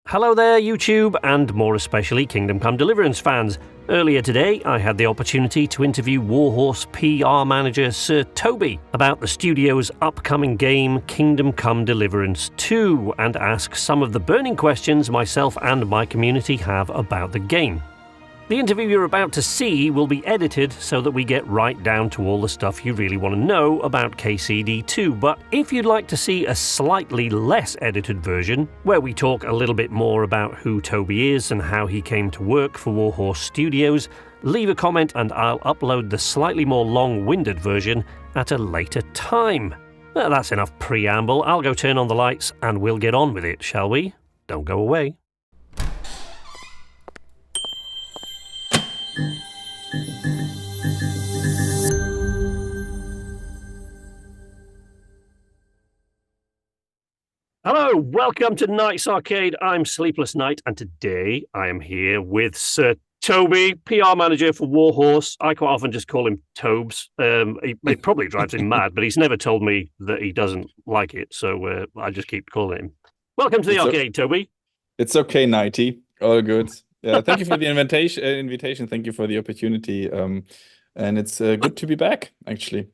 Hello there, YouTube, and more especially Kingdome Come Deliverance fans. Earlier today, I had the opportunity to interview Warhorse PR Manager Sir Tobi about the studio's upcoming game Kingdome Come Deliverance 2 and ask some of the burning questions myself and my community have about the game. The interview you're about to see will be edited so that we get right down to all the stuff you really want to know about KCD2, but if you'd like to see a slightly less edited version, where we talk a little bit more about who Tobi is and how he came to work for Warhorse Studios, leave a comment and I'll upload the slightly more long-winded version at a later time. Well, that's enough preamble. I'll go turn on the lights and we'll get on with it, shall we? Don't go away. Hello, welcome to Night's Arcade. I'm Sleepless Night, and today I am here with Sir Tobi, PR Manager for Warhorse. I quite often just call him Tobes. It probably drives him mad, but he's never told me that he doesn't like it, so I just keep calling him. Welcome to the arcade, Tobi. It's okay, Nighty. All good. Thank you for the invitation. Thank you for the opportunity. And it's good to be back, actually.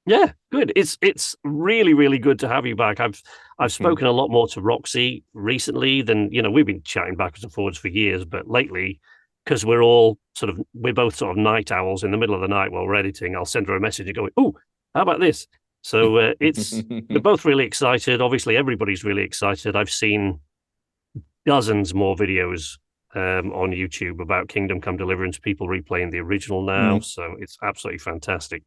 Yeah, good. It's really, really good to have you back. I've spoken a lot more to Roxy recently than, we've been chatting backwards and forwards for years, but lately, because we're both sort of night owls in the middle of the night while we're editing, I'll send her a message and go, oh, how about this? So we're both really excited. Obviously, everybody's really excited. I've seen dozens more videos on YouTube about Kingdome Come Deliverance, people replaying the original now. So it's absolutely fantastic.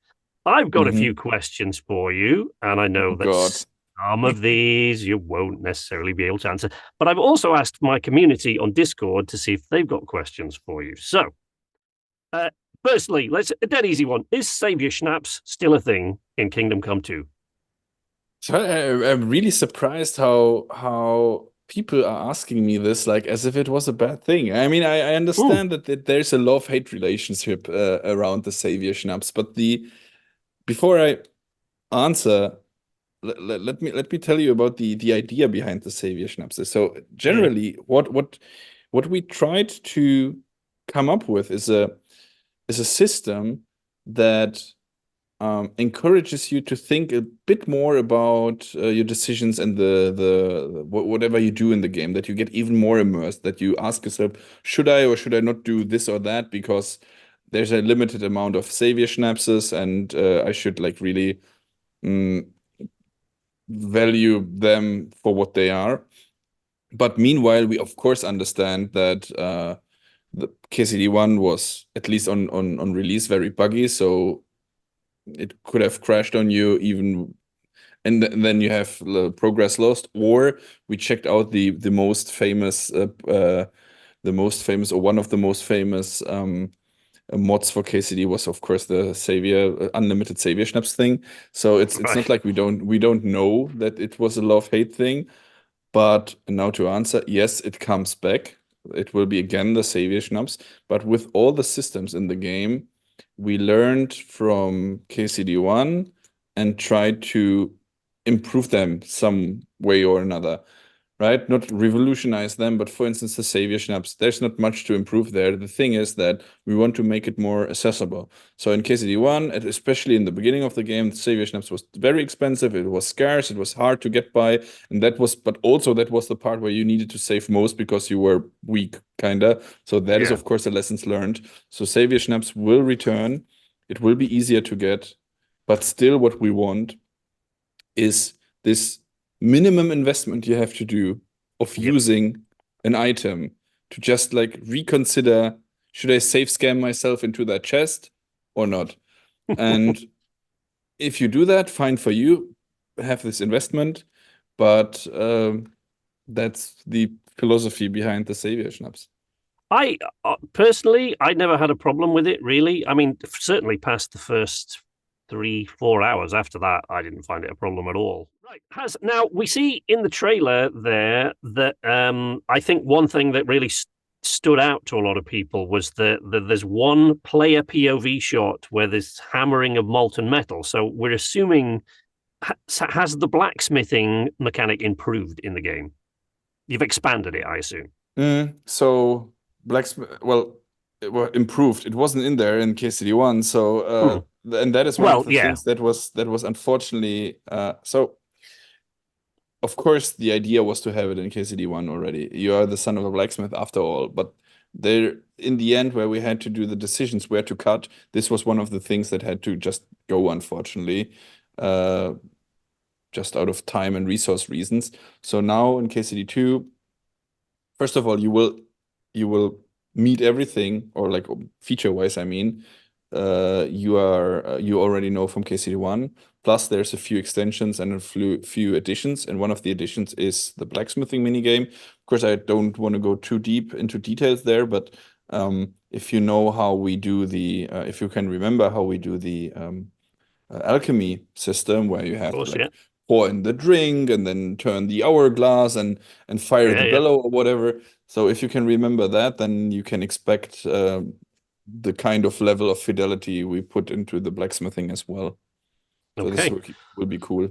I've got a few questions for you, and I know that some of these you won't necessarily be able to answer. But I've also asked my community on Discord to see if they've got questions for you. So, firstly, a dead easy one. Is Saviour Schnapps still a thing in Kingdome Come 2? So I'm really surprised how people are asking me this, like as if it was a bad thing. I mean, I understand that there's a love-hate relationship around the Saviour Schnapps, but before I answer, let me tell you about the idea behind the Saviour Schnapps. So generally, what we tried to come up with is a system that encourages you to think a bit more about your decisions and the whatever you do in the game. That you get even more immersed. That you ask yourself, should I or should I not do this or that? Because there's a limited amount of Saviour Schnappses, and I should really value them for what they are. But meanwhile, we of course understand that the KCD1 was, at least on release, very buggy, so it could have crashed on you even, and then you have progress lost. Or we checked out the most famous, or one of the most famous mods for KCD was, of course, the unlimited Saviour Schnapps thing. So it's not like we don't know that it was a love-hate thing. But now to answer, yes, it comes back. It will be again the Saviour Schnapps, but with all the systems in the game, we learned from KCD1 and tried to improve them some way or another. Right? Not revolutionize them, but for instance, the Saviour Schnapps, there's not much to improve there. The thing is that we want to make it more accessible. So in KCD1, especially in the beginning of the game, the Saviour Schnapps was very expensive, it was scarce, it was hard to get by, and that was the part where you needed to save most because you were weak, kinda. So that is, of course, the lessons learned. So Saviour Schnapps will return, it will be easier to get, but still what we want is this minimum investment you have to do of using an item to just reconsider, should I save scam myself into that chest or not? And if you do that, fine for you, have this investment, but that's the philosophy behind the Saviour Schnapps. I personally, I never had a problem with it, really. I mean, certainly past the first 3-4 hours after that, I didn't find it a problem at all. Right. Now, we see in the trailer there that I think one thing that really stood out to a lot of people was that there's one player POV shot where there's hammering of molten metal. So we're assuming, has the blacksmithing mechanic improved in the game? You've expanded it, I assume. So blacksmith, well, it was improved. It wasn't in there in KCD1. So and that is one of Well, the yeah. things that was unfortunately so of course the idea was to have it in KCD1 already. You are the son of a blacksmith after all, but there in the end where we had to do the decisions where to cut, this was one of the things that had to just go, unfortunately. Just out of time and resource reasons. So now in KCD2, first of all, you will meet everything, or like feature wise, I mean, you already know from KCD1. Plus, there's a few extensions and a few additions, and one of the additions is the blacksmithing minigame. Of course, I don't want to go too deep into details there, but if you know how we do if you can remember how we do the alchemy system, where you have to Course, yeah. pour in the drink and then turn the hourglass and fire the bellow or whatever. So if you can remember that, then you can expect the kind of level of fidelity we put into the blacksmithing as well. So this will be cool.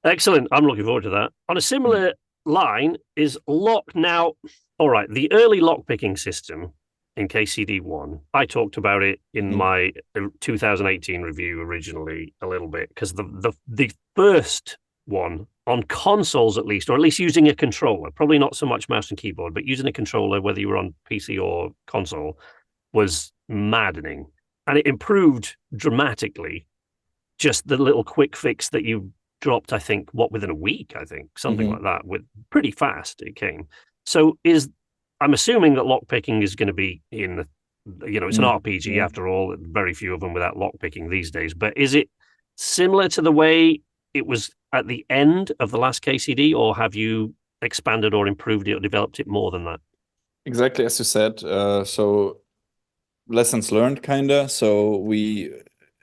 Excellent. I'm looking forward to that. On a similar line is lock now. All right, the early lockpicking system in KCD1. I talked about it in my 2018 review originally a little bit, because the first one on consoles, at least, or at least using a controller, probably not so much mouse and keyboard, but using a controller, whether you were on PC or console, was maddening. And it improved dramatically. Just the little quick fix that you dropped, I think, within a week, I think, something like that, with pretty fast it came. So I'm assuming that lockpicking is going to be in it's an RPG after all, very few of them without lockpicking these days. But is it similar to the way it was at the end of the last KCD, or have you expanded or improved it or developed it more than that? Exactly as you said. So lessons learned, kinda. So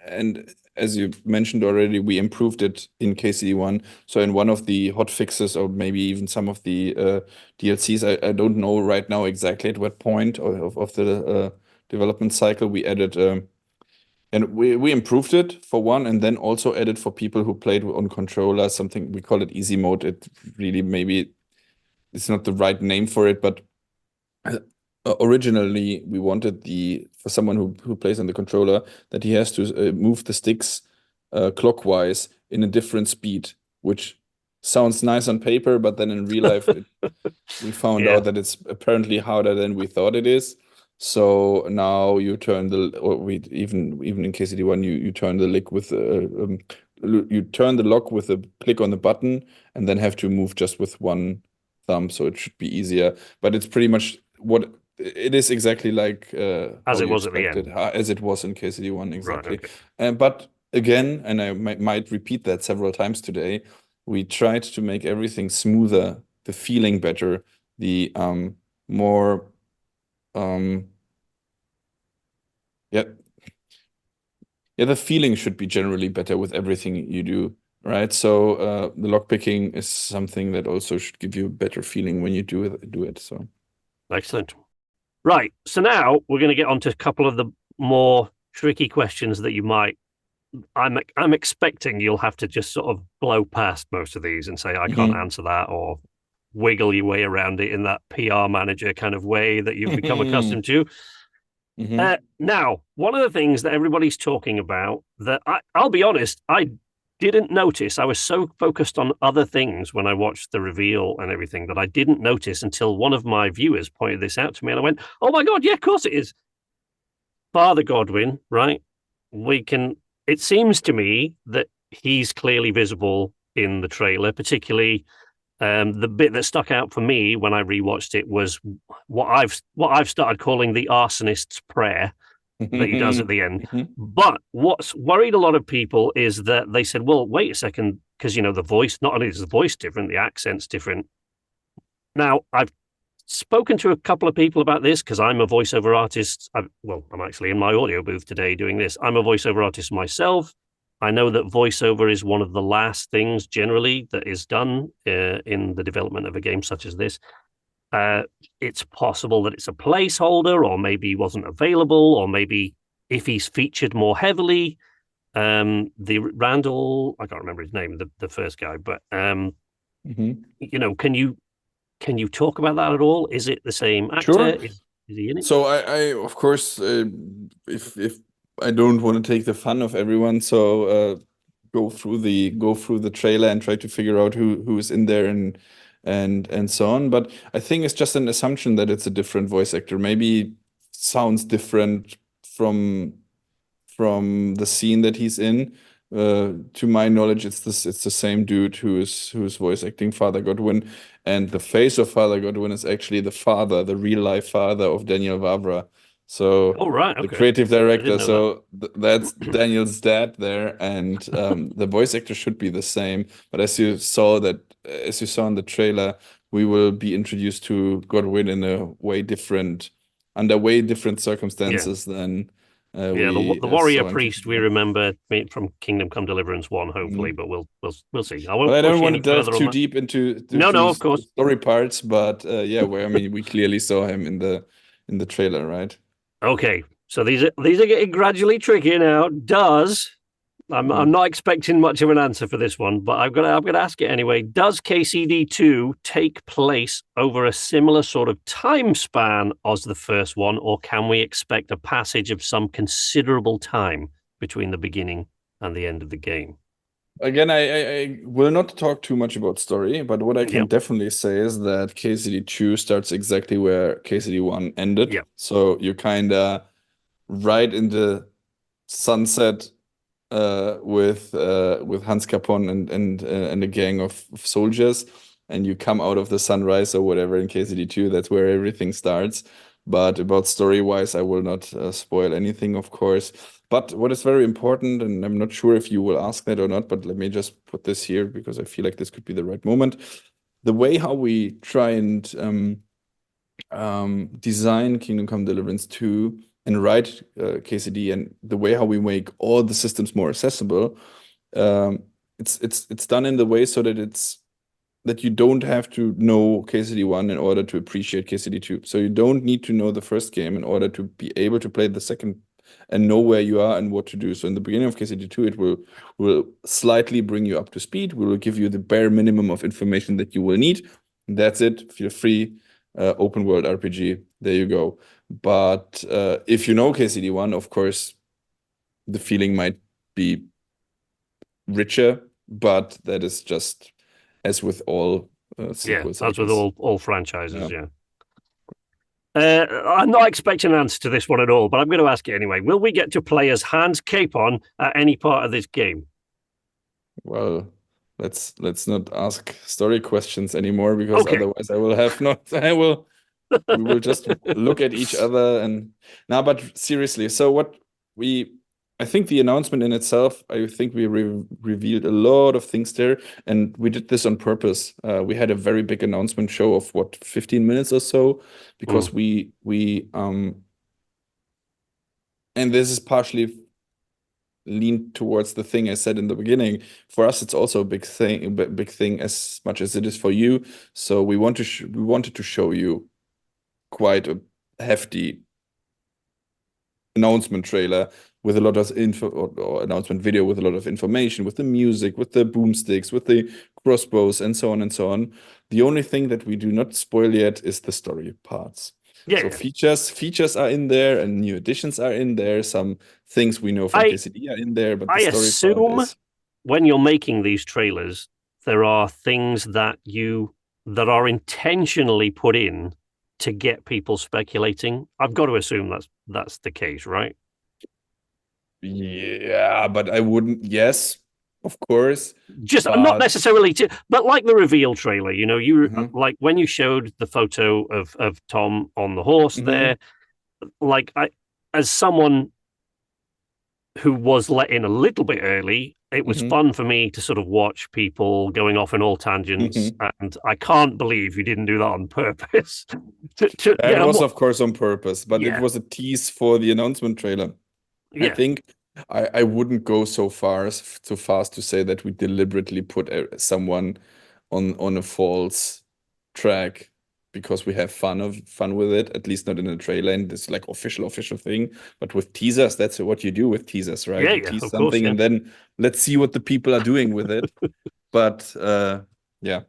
and as you mentioned already, we improved it in KCD1. So in one of the hot fixes, or maybe even some of the DLCs, I don't know right now exactly at what point of the development cycle we added, and we improved it for one, and then also added for people who played on controller something we call it easy mode. It really, maybe it's not the right name for it, but originally we wanted for someone who plays on the controller, that he has to move the sticks clockwise in a different speed, which sounds nice on paper, but then in real life we found out that it's apparently harder than we thought it is. So now you turn even in KCD1 you turn the lock with a click on the button, and then have to move just with one thumb, so it should be easier. But it's pretty much what it is, exactly like as it was at the end, as it was in KCD1, exactly. Right, okay. But again, and I might repeat that several times today, we tried to make everything smoother, the feeling better, the more the feeling should be generally better with everything you do, right? So the lockpicking is something that also should give you a better feeling when you do it. So excellent. Right. So now we're going to get on to a couple of the more tricky questions that I'm expecting you'll have to just sort of blow past most of these and say, I can't answer that, or wiggle your way around it in that PR manager kind of way that you've become accustomed to. Now, one of the things that everybody's talking about that I'll be honest, I didn't notice. I was so focused on other things when I watched the reveal and everything that I didn't notice until one of my viewers pointed this out to me, and I went, oh my God, yeah, of course it is. Father Godwin, right? It seems to me that he's clearly visible in the trailer, particularly the bit that stuck out for me when I rewatched it was what I've started calling the arsonist's prayer that he does at the end. But what's worried a lot of people is that they said, well, wait a second, because the voice, not only is the voice different, the accent's different. Now, I've spoken to a couple of people about this because I'm a voiceover artist. I'm actually in my audio booth today doing this. I'm a voiceover artist myself. I know that voiceover is one of the last things generally that is done in the development of a game such as this. It's possible that it's a placeholder, or maybe he wasn't available, or maybe if he's featured more heavily. The Randall, I can't remember his name, the first guy, but can you Can you talk about that at all? Is it the same actor? Sure. Is he in it? So I of course, if I don't want to take the fun of everyone, so go through the trailer and try to figure out who's in there and so on. But I think it's just an assumption that it's a different voice actor. Maybe sounds different from the scene that he's in. To my knowledge, it's the same dude who's voice acting Father Godwin, and the face of Father Godwin is actually the father, the real life father of Daniel Vavra. So Oh, right. the Okay. creative I didn't director. know that. So that's Daniel's dad there, and the voice actor should be the same. But as you saw in the trailer, we will be introduced to Godwin in a under way different Yeah. circumstances than Yeah, we the warrior saw in priest Kingdom we Come. remember from Kingdom Come Deliverance 1, hopefully, Mhm. but we'll see. I Well, won't I don't push you want to any delve further on too that. deep into No, no, of the course. story parts, but yeah, where I mean, we clearly saw him in the trailer, right? Okay. So these are getting gradually trickier now. I'm Mm. not expecting much of an answer for this one, but I'm gonna ask it anyway. Does KCD2 take place over a similar sort of time span as the first one, or can we expect a passage of some considerable time between the beginning and the end of the game? Again, I will not talk too much about story, but what I can Yep. definitely say is that KCD2 starts exactly where KCD1 ended. Yep. So you're kind of right in the sunset with Hans Capon and a gang of soldiers, and you come out of the sunrise or whatever in KCD2. That's where everything starts. But about story wise, I will not spoil anything, of course. But what is very important, and I'm not sure if you will ask that or not, but let me just put this here because I feel like this could be the right moment. The way how we try and design Kingdom Come Deliverance 2 and write KCD, and the way how we make all the systems more accessible, it's done in the way so that it's that you don't have to know KCD 1 in order to appreciate KCD 2. So you don't need to know the first game in order to be able to play the second and know where you are and what to do. So in the beginning of KCD 2, it will slightly bring you up to speed. We will give you the bare minimum of information that you will need. That's it. Feel free. Open world RPG. There you go. But if you know KCD 1, of course, the feeling might be richer, but that is just as with all Yeah, sequels, I that's with guess. all franchises. Yeah. Yeah. I'm not expecting an answer to this one at all, but I'm going to ask it anyway. Will we get to play as Hans Capon at any part of this game? Well, let's not ask story questions anymore because Okay. otherwise I will have not I will we will just look at each other and now, but seriously, so what we I think the announcement in itself, I think we revealed a lot of things there, and we did this on purpose. We had a very big announcement show of what 15 minutes or so because Mm. we and this is partially lean towards the thing I said in the beginning. For us, it's also a big thing as much as it is for you. So we wanted to show you quite a hefty announcement trailer with a lot of info or announcement video with a lot of information, with the music, with the boomsticks, with the crossbows, and so on and so on. The only thing that we do not spoil yet is the story parts. So Yeah. features are in there and new additions are in there. Some things we know from I KCD are in there, but the I story part assume is when you're making these trailers, there are things that are intentionally put in to get people speculating. I've got to assume that's the case, right? yeah, but I wouldn't. Yes, of course, Just not but necessarily but like the reveal trailer, you mhm, like when you showed the photo of Tom on the horse mhm, there, like as someone who was let in a little bit early, it was mhm, fun for me to sort of watch people going off in all tangents, mhm. and I can't believe you didn't do that on purpose to That get a was, more. of course, on purpose, but it Yeah, was a tease for the announcement trailer. I yeah, think I wouldn't go so fast to say that we deliberately put someone on a false track because we have fun with it. At least not in a trailer and this like official thing. But with teasers, that's what you do with teasers, right? yeah, You yeah, tease of course, something yeah. and then let's see what the people are doing with it. But yeah.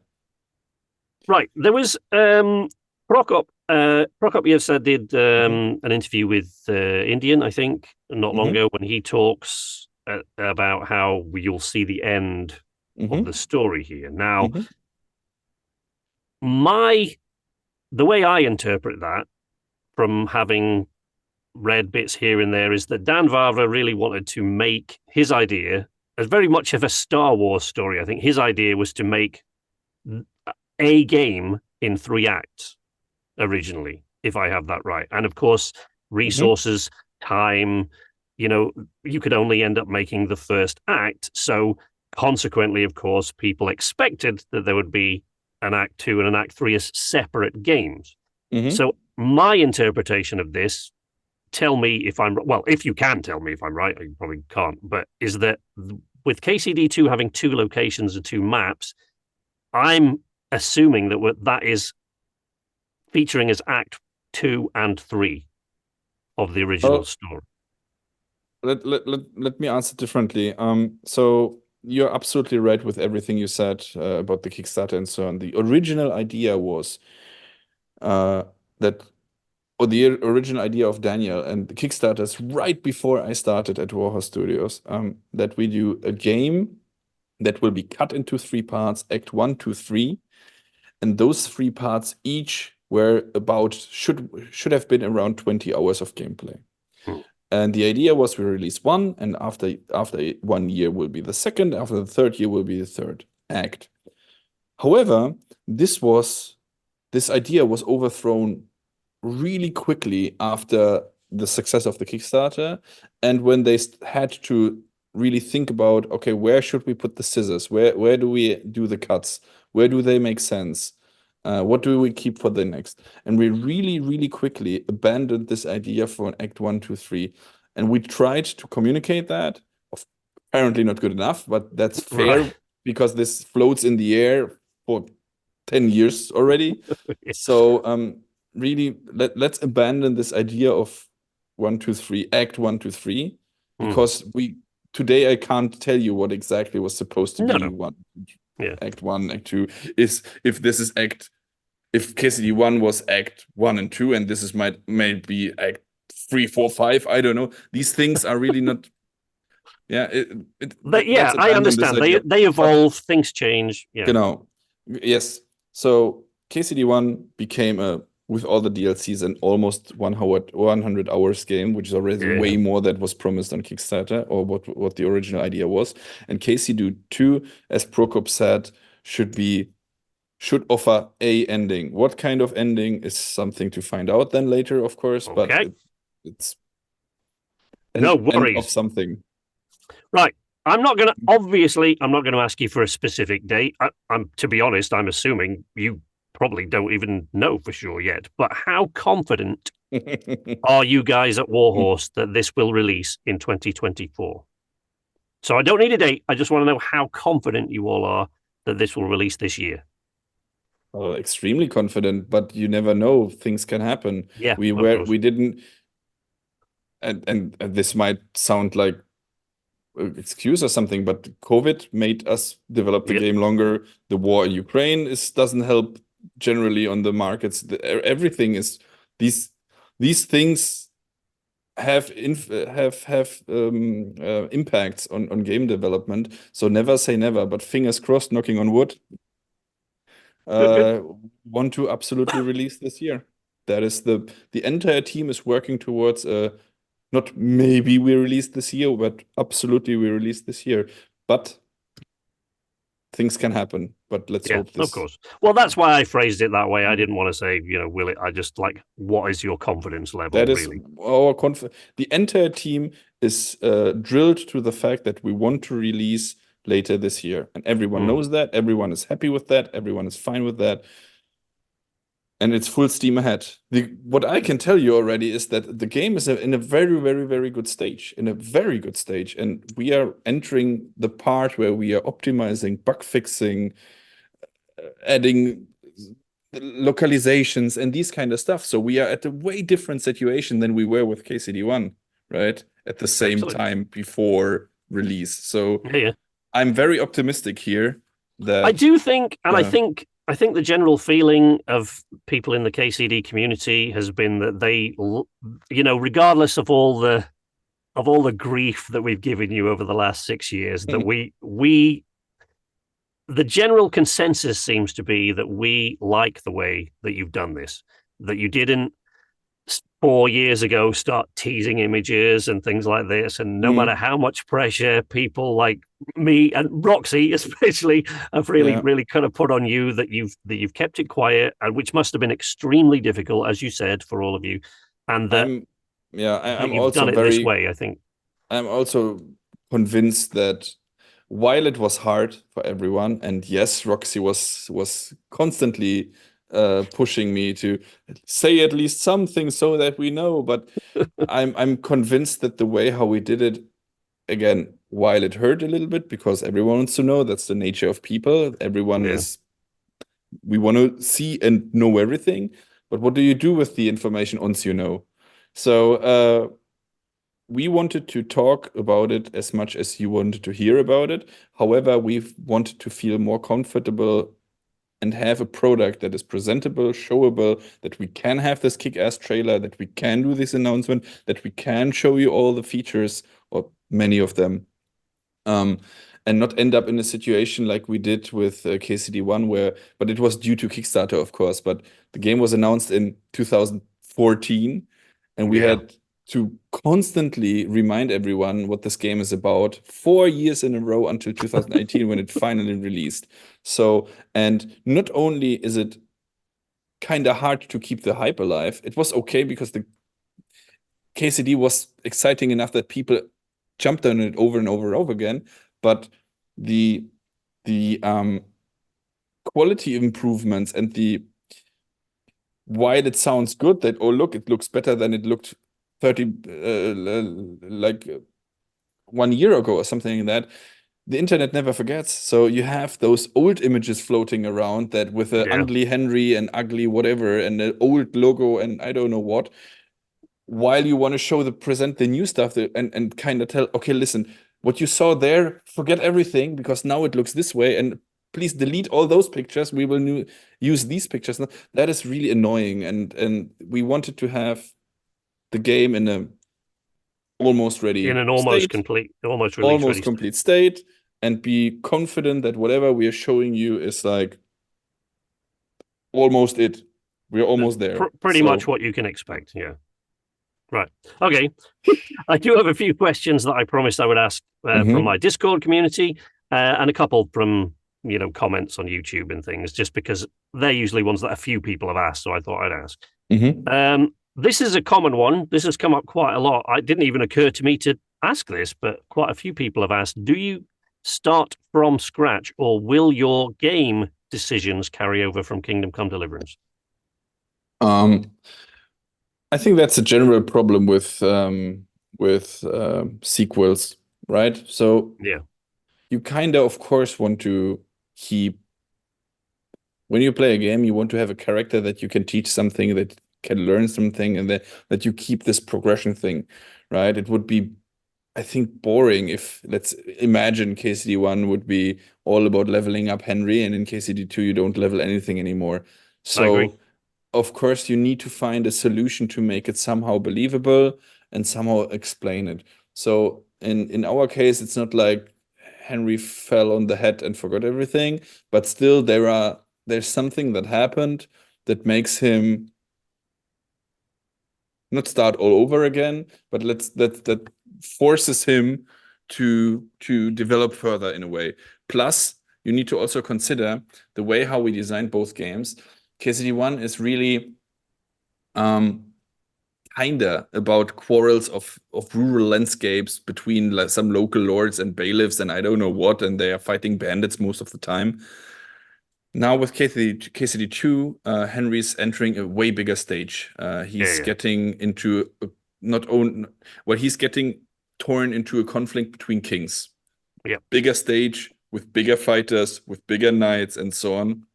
Right. There was Prokopiev said did an interview with Indian, I think, not long ago, when he talks about how you'll see the end of the story here. Now, the way I interpret that, from having read bits here and there, is that Dan Vavra really wanted to make his idea as very much of a Star Wars story. I think his idea was to make a game in 3 acts originally, if I have that right. And of course, resources, time, you could only end up making the first act. So consequently, of course, people expected that there would be an Act 2 and an Act 3 as separate games. So my interpretation of this, tell me if I'm, well, if you can tell me if I'm right, you probably can't, but is that with KCD2 having 2 locations and 2 maps, I'm assuming that is featuring as Act 2 and 3 of the original story. Let me answer differently. So you're absolutely right with everything you said about the Kickstarter and so on. The original idea was the original idea of Daniel and the Kickstarters right before I started at Warhorse Studios, that we do a game that will be cut into 3 parts, Act 1, 2, 3, and those 3 parts each were should have been around 20 hours of gameplay. And the idea was we release 1, and after 1 year will be the second, after the 3rd year will be the 3rd act. However, this idea was overthrown really quickly after the success of the Kickstarter, and when they had to really think about, okay, where should we put the scissors? Where do we do the cuts? Where do they make sense? What do we keep for the next? And we really, really quickly abandoned this idea for an Act 1, 2, 3. And we tried to communicate that. Apparently not good enough, but that's fair because this floats in the air for 10 years already. So really, let's abandon this idea of 1, 2, 3, Act 1, 2, 3, because today I can't tell you what exactly was supposed to be one. Act 1, Act 2 is if KCD1 was Act 1 and 2, and this is maybe Act 3, 4, 5. I don't know. These things are really not. Yeah, I understand. They evolve, things change. Yeah. Genau. Yes. So KCD1 became with all the DLCs an almost 100 hours game, which is already way more than was promised on Kickstarter, or what the original idea was. And KCD2, as Prokop said, should offer a ending. What kind of ending is something to find out then later, of course, but it's no worries. End of something. Right. I'm not going to ask you for a specific date. To be honest, I'm assuming you probably don't even know for sure yet, but how confident are you guys at Warhorse that this will release in 2024? So I don't need a date. I just want to know how confident you all are that this will release this year. Extremely confident, but you never know. Things can happen. Yeah, we didn't, and this might sound like excuse or something, but COVID made us develop the game longer. The war in Ukraine doesn't help generally on the markets. Everything is these things have impacts on game development. So never say never, but fingers crossed, knocking on wood. Want to absolutely release this year. That is the entire team is working towards not maybe we release this year, but absolutely we release this year. But things can happen. But let's hope this. Of course. Well, that's why I phrased it that way. I didn't want to say, will it? I just what is your confidence level? That is our The entire team is drilled to the fact that we want to release later this year, and everyone knows that. Everyone is happy with that. Everyone is fine with that. And it's full steam ahead. What I can tell you already is that the game is in a very, very, very good stage. And we are entering the part where we are optimizing, bug fixing, adding localizations and these kind of stuff. So we are at a way different situation than we were with KCD1, right? At the same time before release. So I'm very optimistic here. That I do think, and I think I think the general feeling of people in the KCD community has been that they, regardless of all the grief that we've given you over the last 6 years, that the general consensus seems to be that we like the way that you've done this, that you didn't 4 years ago start teasing images and things like this, and no matter how much pressure people like me and Roxy especially have really kind of put on you, that you've kept it quiet, and which must have been extremely difficult, as you said, for all of you, and that I'm you've also done it this way. I think I'm also convinced that while it was hard for everyone, and yes, Roxy was constantly pushing me to say at least something so that we know, but I'm convinced that the way how we did it, again, while it hurt a little bit because everyone wants to know, that's the nature of people. We want to see and know everything, but what do you do with the information once you know? So we wanted to talk about it as much as you wanted to hear about it. However, we wanted to feel more comfortable and have a product that is presentable, showable, that we can have this kick-ass trailer, that we can do this announcement, that we can show you all the features, or many of them, and not end up in a situation like we did with KCD1, but it was due to Kickstarter, of course, but the game was announced in 2014, and we had to constantly remind everyone what this game is about 4 years in a row until 2018 when it finally released. So, and not only is it kind of hard to keep the hype alive, it was okay because the KCD was exciting enough that people jumped on it over and over and over again, but the quality improvements and while it sounds good that, oh, look, it looks better than it looked 1 year ago or something like that, the internet never forgets. So you have those old images floating around that with an ugly Henry and ugly whatever and an old logo and I don't know what, while you want to present the new stuff and kind of tell, okay, listen, what you saw there, forget everything because now it looks this way, and please delete all those pictures. We will use these pictures. That is really annoying, and we wanted to have the game in a almost ready in an almost complete state, and be confident that whatever we are showing you is like almost it. We're almost there. Pretty much what you can expect. Yeah. Right. Okay. I do have a few questions that I promised I would ask from my Discord community, and a couple from comments on YouTube and things, just because they're usually ones that a few people have asked, so I thought I'd ask. This is a common one. This has come up quite a lot. It didn't even occur to me to ask this, but quite a few people have asked, do you start from scratch, or will your game decisions carry over from Kingdome Come Deliverance? I think that's a general problem with sequels, right? So you kind of course, want to keep, when you play a game, you want to have a character that you can teach something, that can learn something, and that you keep this progression thing, right? It would be, I think, boring if, let's imagine, KCD1 would be all about leveling up Henry, and in KCD2 you don't level anything anymore. So of course you need to find a solution to make it somehow believable and somehow explain it. So in our case, it's not like Henry fell on the head and forgot everything, but still there's something that happened that makes him not start all over again, but that forces him to develop further in a way. Plus, you need to also consider the way how we designed both games. KCD1 is really kinda about quarrels of rural landscapes between some local lords and bailiffs and I don't know what, and they are fighting bandits most of the time. Now with KCD2, Henry's entering a way bigger stage. He's getting into he's getting torn into a conflict between kings. Bigger stage with bigger fighters, with bigger knights and so on.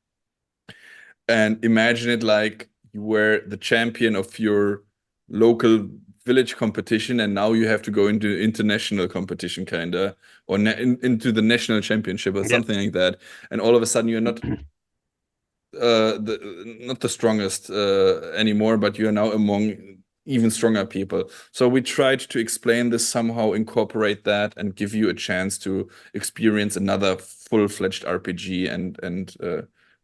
And imagine it like you were the champion of your local village competition, and now you have to go into international competition, kinda, or into the national championship or something like that. And all of a sudden, you're not not the strongest anymore, but you are now among even stronger people. So we tried to explain this somehow, incorporate that, and give you a chance to experience another full-fledged RPG and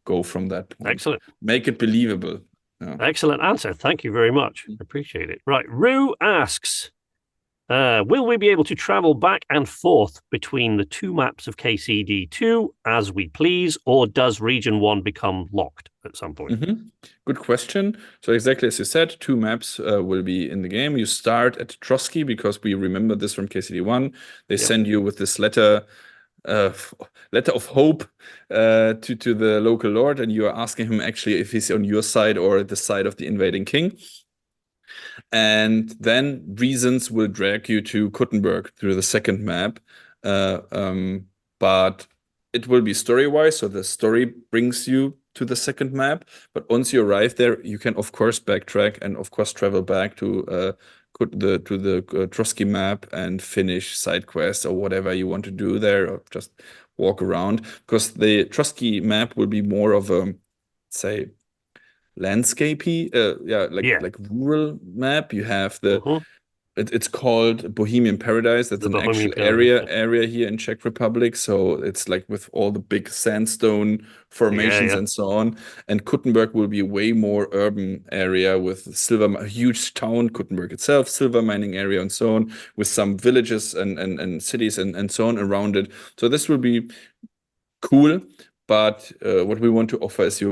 go from that point. Excellent. Make it believable. Yeah. Excellent answer. Thank you very much. Appreciate it. Right. Rue asks, will we be able to travel back and forth between the two maps of KCD2 as we please, or does Region 1 become locked at some point? Good question. So exactly as you said, two maps will be in the game. You start at Trotsky, because we remember this from KCD1. They send you with this letter of hope to the local lord, and you are asking him actually if he's on your side or the side of the invading king. And then reasons will drag you to Kuttenberg through the second map. But it will be story-wise, so the story brings you to the second map. But once you arrive there, you can of course backtrack and of course travel back to the Trotsky map and finish side quests or whatever you want to do there, or just walk around. Because the Trotsky map will be more of a, say, landscapey, like rural map. You have the it's called Bohemian Paradise. That's an actual area here in Czech Republic. So it's like with all the big sandstone formations and so on. And Kuttenberg will be a way more urban area with a huge town, Kuttenberg itself, silver mining area and so on, with some villages and cities and so on around it. So this will be cool. But what we want to offer is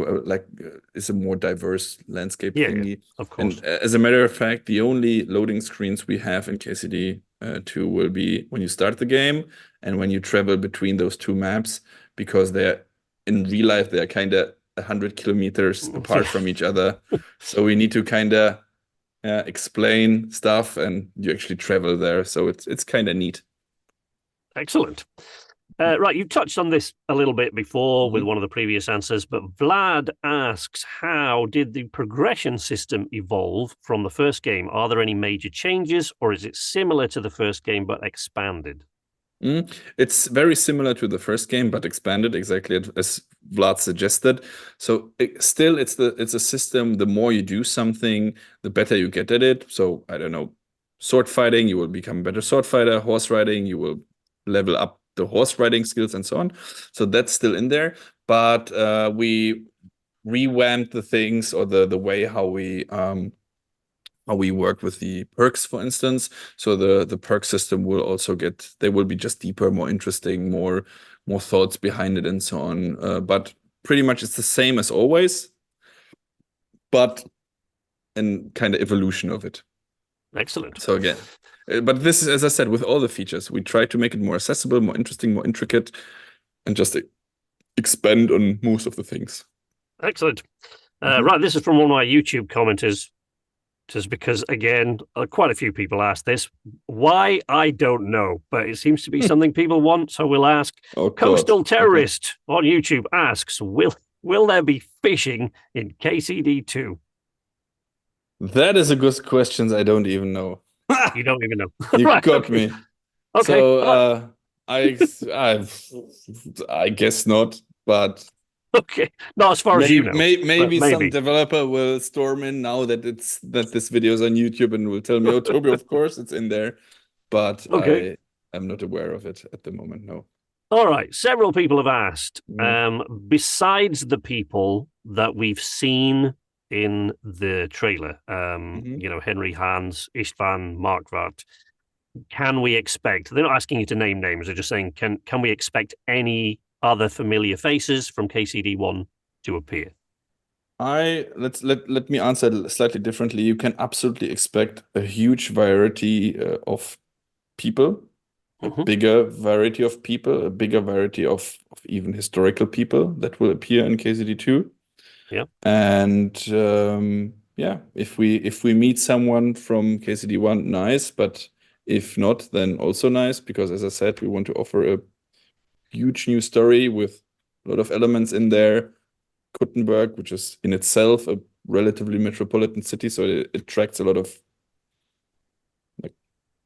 is a more diverse landscape thingy. Of course. And as a matter of fact, the only loading screens we have in KCD 2 will be when you start the game and when you travel between those two maps, because they're in real life they're kind of 100 kilometers apart from each other. So we need to kind of explain stuff, and you actually travel there. So it's kind of neat. Excellent. Right, you've touched on this a little bit before with one of the previous answers, but Vlad asks, how did the progression system evolve from the first game? Are there any major changes, or is it similar to the first game but expanded? It's very similar to the first game but expanded, exactly as Vlad suggested. So it's a system. The more you do something, the better you get at it. So I don't know, sword fighting, you will become a better sword fighter. Horse riding, you will level up the horse riding skills and so on. So that's still in there, but we revamped the things, or the way how we work with the perks, for instance. So the perk system will also they will be just deeper, more interesting, more thoughts behind it and so on. But pretty much it's the same as always, but in kind of evolution of it. Excellent. So again, but this is, as I said, with all the features, we try to make it more accessible, more interesting, more intricate, and just expand on most of the things. Excellent. Right, this is from one of my YouTube commenters, just because, again, quite a few people asked this. Why? I don't know, but it seems to be something people want, so we'll ask. Coastal Terrorist on YouTube asks, will there be fishing in KCD 2? That is a good question. I don't even know. You don't even know. You got me. Okay. So I guess not, but okay. Not as far as you know. Maybe some developer will storm in now that this video is on YouTube and will tell me, "Oh, Tobi, of course it's in there," but I'm not aware of it at the moment. No. All right. Several people have asked. Besides the people that we've seen in the trailer, Henry, Hans, Istvan, Markvart, can we expect? They're not asking you to name names. They're just saying, can we expect any other familiar faces from KCD1 to appear? Let me answer slightly differently. You can absolutely expect a huge variety of people, a bigger variety of people, a bigger variety of even historical people that will appear in KCD2. Yeah. And if we meet someone from KCD1, nice, but if not, then also nice, because as I said, we want to offer a huge new story with a lot of elements in there. Kuttenberg, which is in itself a relatively metropolitan city, so it attracts a lot of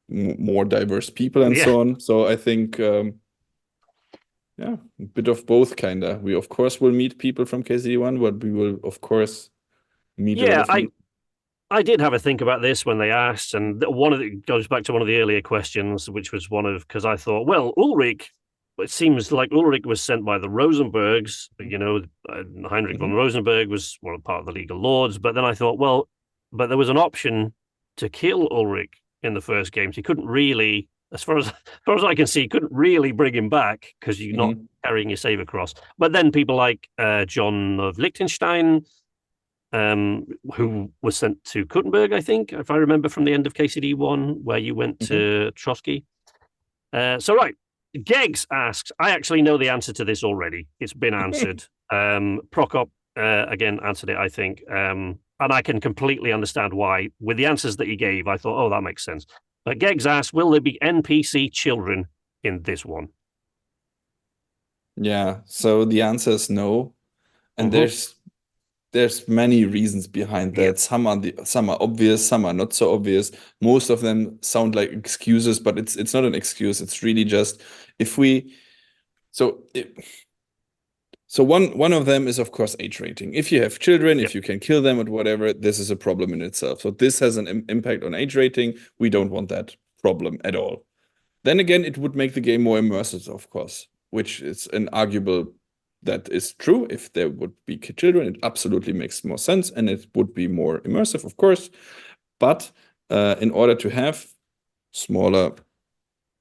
more diverse people and so on. So I think yeah, a bit of both, kinda. We of course will meet people from KCD1, but we will of course meet a lot Yeah, of new. I did have a think about this when they asked, and one of it goes back to one of the earlier questions, which was one of because I thought, well, Ulrich. It seems like Ulrich was sent by the Rosenbergs. Heinrich von Mhm. Rosenberg was part of the League of Lords. But then I thought, well, but there was an option to kill Ulrich in the first game. So you couldn't really, as far as I can see, couldn't really bring him back because you're not Mhm. carrying your saber cross. But then people like John of Liechtenstein, who was sent to Kuttenberg, I think, if I remember from the end of KCD1, where you went Mhm. to Trotsky. So, right. Geggs asks, I actually know the answer to this already. It's been answered. Prokop, again, answered it, I think. And I can completely understand why. With the answers that he gave, I thought, oh, that makes sense. But Geggs asks, will there be NPC children in this one? Yeah, so the answer is no. And Mm-hmm. there's many reasons behind Yeah. that. Some are obvious, some are not so obvious. Most of them sound like excuses, but it's not an excuse. It's really just if we so it, so one of them is of course age rating. If you have children, Yep. if you can kill them or whatever, this is a problem in itself. So this has an impact on age rating. We don't want that problem at all. Then again, it would make the game more immersive, of course, which is an arguable that is true. If there would be children, it absolutely makes more sense and it would be more immersive, of course. But in order to have smaller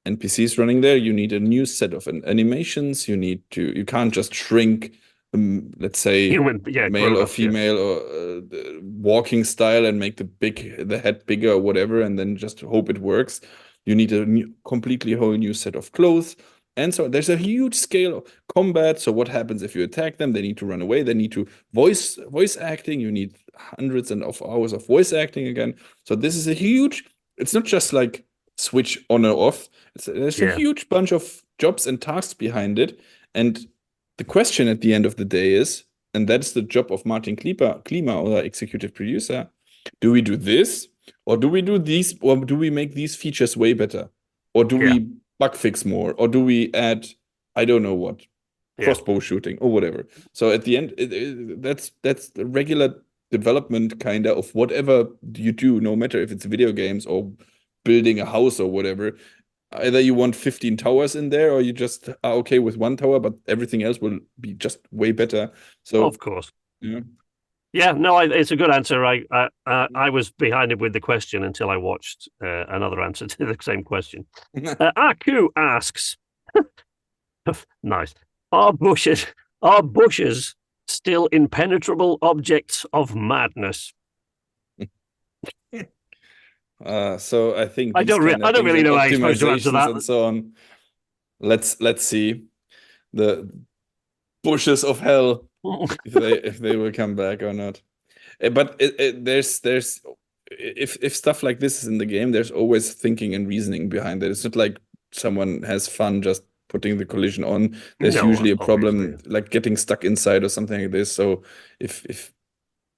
NPCs running there, you need a new set of animations. You can't just shrink, let's say, Human, yeah, male or grown-ups, yeah. female or the walking style and make the head bigger or whatever, and then just hope it works. You need a completely whole new set of clothes. And so there's a huge scale of combat. So what happens if you attack them? They need to run away. They need to voice acting. You need hundreds of hours of voice acting again. So this is a huge. It's not just like switch on or off. There's a Yeah. huge bunch of jobs and tasks behind it. And the question at the end of the day is, and that's the job of Martin Klima, our executive producer, do we do this? Or do we do these? Or do we make these features way better? Or do Yeah. we bug fix more? Or do we add, I don't know what, Yeah. crossbow shooting or whatever? So at the end, that's the regular development kind of whatever you do, no matter if it's video games or building a house or whatever. Either you want 15 towers in there or you just are okay with one tower, but everything else will be just way better. Of So, course. yeah. Yeah, no, it's a good answer. I was behind it with the question until I watched another answer to the same question. Aku asks, nice, are bushes are bushes still impenetrable objects of madness? So I think these kind I of don't things really and know how you're supposed to answer optimizations that. and so on. Let's see the bushes of hell if they will come back or not. But there's if stuff like this is in the game, there's always thinking and reasoning behind it. It's not like someone has fun just putting the collision on. There's No, usually a obviously. problem like getting stuck inside or something like this. So if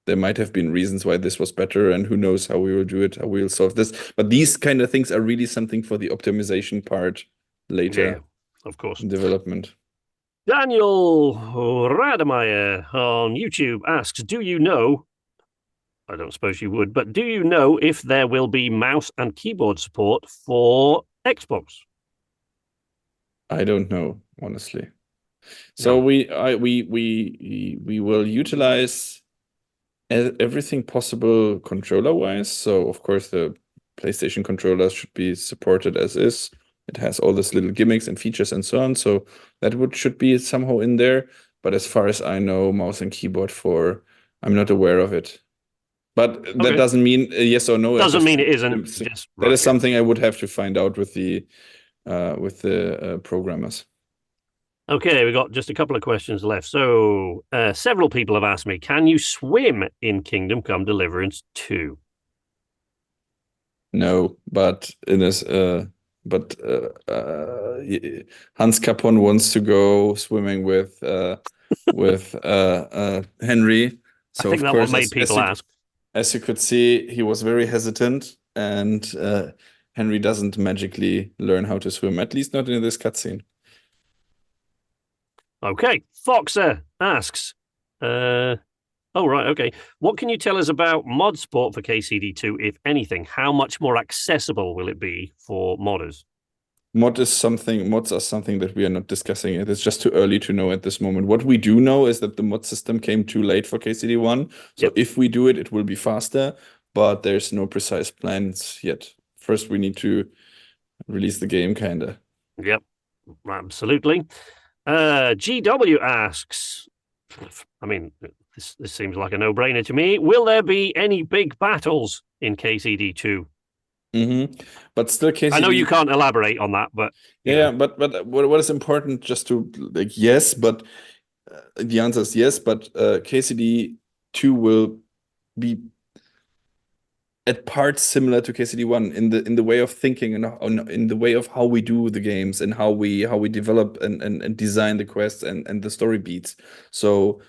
there might have been reasons why this was better, and who knows how we will do it, how we will solve this. But these kind of things are really something for the optimization part Yeah, later of course. in development. Daniel Rademeyer on YouTube asks, do you know, I don't suppose you would, but do you know if there will be mouse and keyboard support for Xbox? I don't know, honestly. So No. we will utilize everything possible controller wise. So of course the PlayStation controllers should be supported as is. It has all these little gimmicks and features and so on. So that would should be somehow in there. But as far as I know, mouse and keyboard for I'm not aware of it. But that Okay. doesn't mean a yes or no. Doesn't mean it isn't. Just That right. is Yeah. something I would have to find out with the programmers. Okay, we've got just a couple of questions left. So, several people have asked me, can you swim in Kingdom Come Deliverance 2? No, but Hans Capon wants to go swimming with Henry. I So think of that what course, made people ask. as you could see, he was very hesitant, and Henry doesn't magically learn how to swim, at least not in this cutscene. Okay. Foxer asks, oh, right, okay. What can you tell us about mod support for KCD2, if anything? How much more accessible will it be for modders? Mods are something that we are not discussing. It is just too early to know at this moment. What we do know is that the mod system came too late for KCD1. So if we do it, it will be faster, but there's no precise plans yet. First, we need to release the game, kinda. Yep, absolutely. GW asks, I mean, this seems like a no-brainer to me. Will there be any big battles in KCD2? But still, KCD. I know you can't elaborate on that, but but what is important, just to yes, but the answer is yes. But KCD2 will be at parts similar to KCD1 in the way of thinking and in the way of how we do the games and how we develop and design the quests and the story beats. So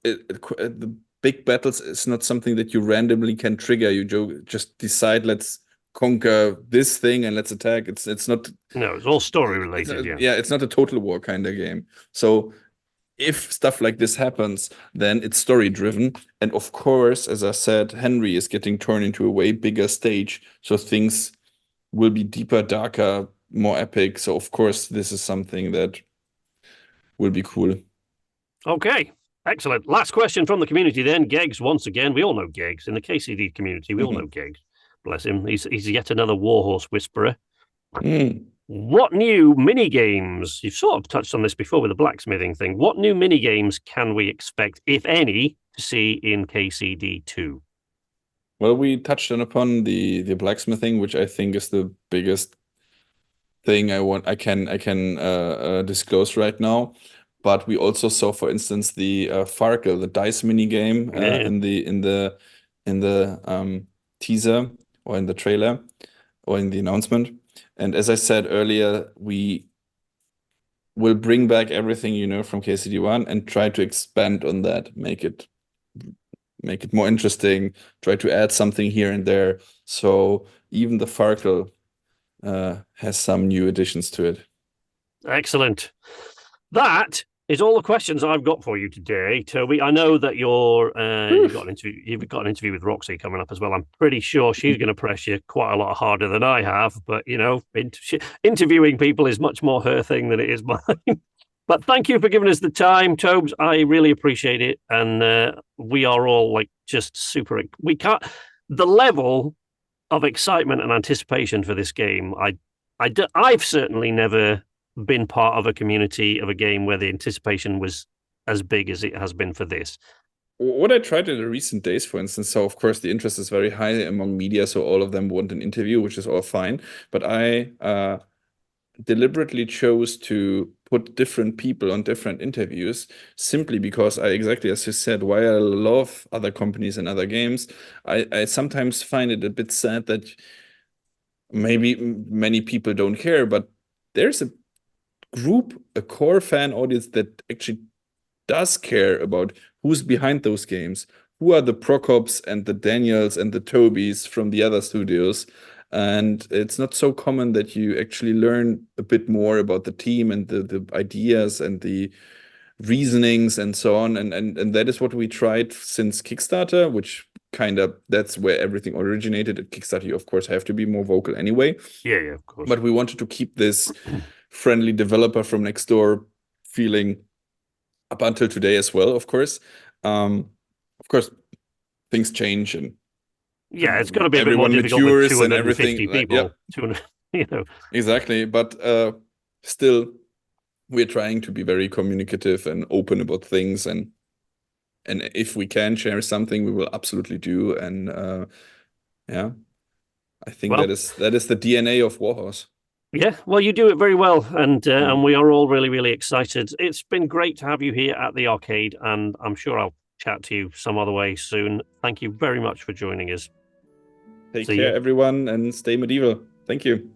the big battles is not something that you randomly can trigger. You just decide, let's conquer this thing and let's attack. It's not. No, it's all story related. It's not a total war kind of game. So if stuff like this happens, then it's story driven. And of course, as I said, Henry is getting turned into a way bigger stage. So things will be deeper, darker, more epic. So of course, this is something that will be cool. Okay. Excellent. Last question from the community then. Geggs, once again. We all know Geggs. In the KCD community, we all know Geggs. Bless him. He's yet another Warhorse whisperer. What new mini games? You've sort of touched on this before with the blacksmithing thing. What new mini games can we expect, if any, to see in KCD2? Well, we touched upon the blacksmithing, which I think is the biggest thing I can disclose right now. But we also saw, for instance, the Farkle, the dice mini game in the teaser or in the trailer or in the announcement. And as I said earlier, we will bring back everything from KCD1 and try to expand on that, make it more interesting, try to add something here and there. So even the Farkle has some new additions to it. Excellent. That is all the questions I've got for you today, Tobi. I know that you've got an interview with Roxy coming up as well. I'm pretty sure she's going to press you quite a lot harder than I have, but interviewing people is much more her thing than it is mine. But thank you for giving us the time, Tobes. I really appreciate it, and we are all just super. The level of excitement and anticipation for this game. I've certainly never been part of a community of a game where the anticipation was as big as it has been for this. What I tried in the recent days, for instance, so of course the interest is very high among media, so all of them want an interview, which is all fine. But I deliberately chose to put different people on different interviews simply because exactly as you said, while I love other companies and other games, I sometimes find it a bit sad that maybe many people don't care, but there's a core fan audience that actually does care about who's behind those games, who are the Prokops and the Daniels and the Tobis from the other studios. And it's not so common that you actually learn a bit more about the team and the ideas and the reasonings and so on. And that is what we tried since Kickstarter, which that's where everything originated. At Kickstarter, you of course have to be more vocal anyway. Yeah, of course. But we wanted to keep this friendly developer from next door feeling up until today as well, of course. Of course, things change and it's got to be a bit more difficult with 250 people. Exactly, but still, we're trying to be very communicative and open about things, and if we can share something, we will absolutely do. And I think that is the DNA of Warhorse. Yeah, well, you do it very well, and we are all really, really excited. It's been great to have you here at the arcade, and I'm sure I'll chat to you some other way soon. Thank you very much for joining us. Take care, everyone, and stay medieval. Thank you.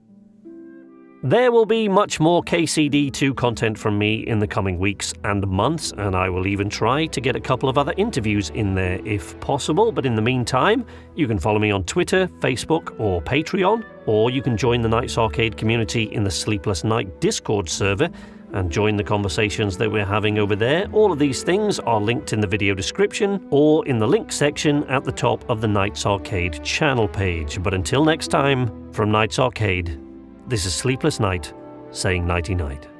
There will be much more KCD2 content from me in the coming weeks and months, and I will even try to get a couple of other interviews in there if possible. But in the meantime, you can follow me on Twitter, Facebook, or Patreon, or you can join the Knights Arcade community in the Sleepless Night Discord server, and join the conversations that we're having over there. All of these things are linked in the video description or in the link section at the top of the Nights Arcade channel page. But until next time, from Nights Arcade, this is Sleepless Night saying nighty-night.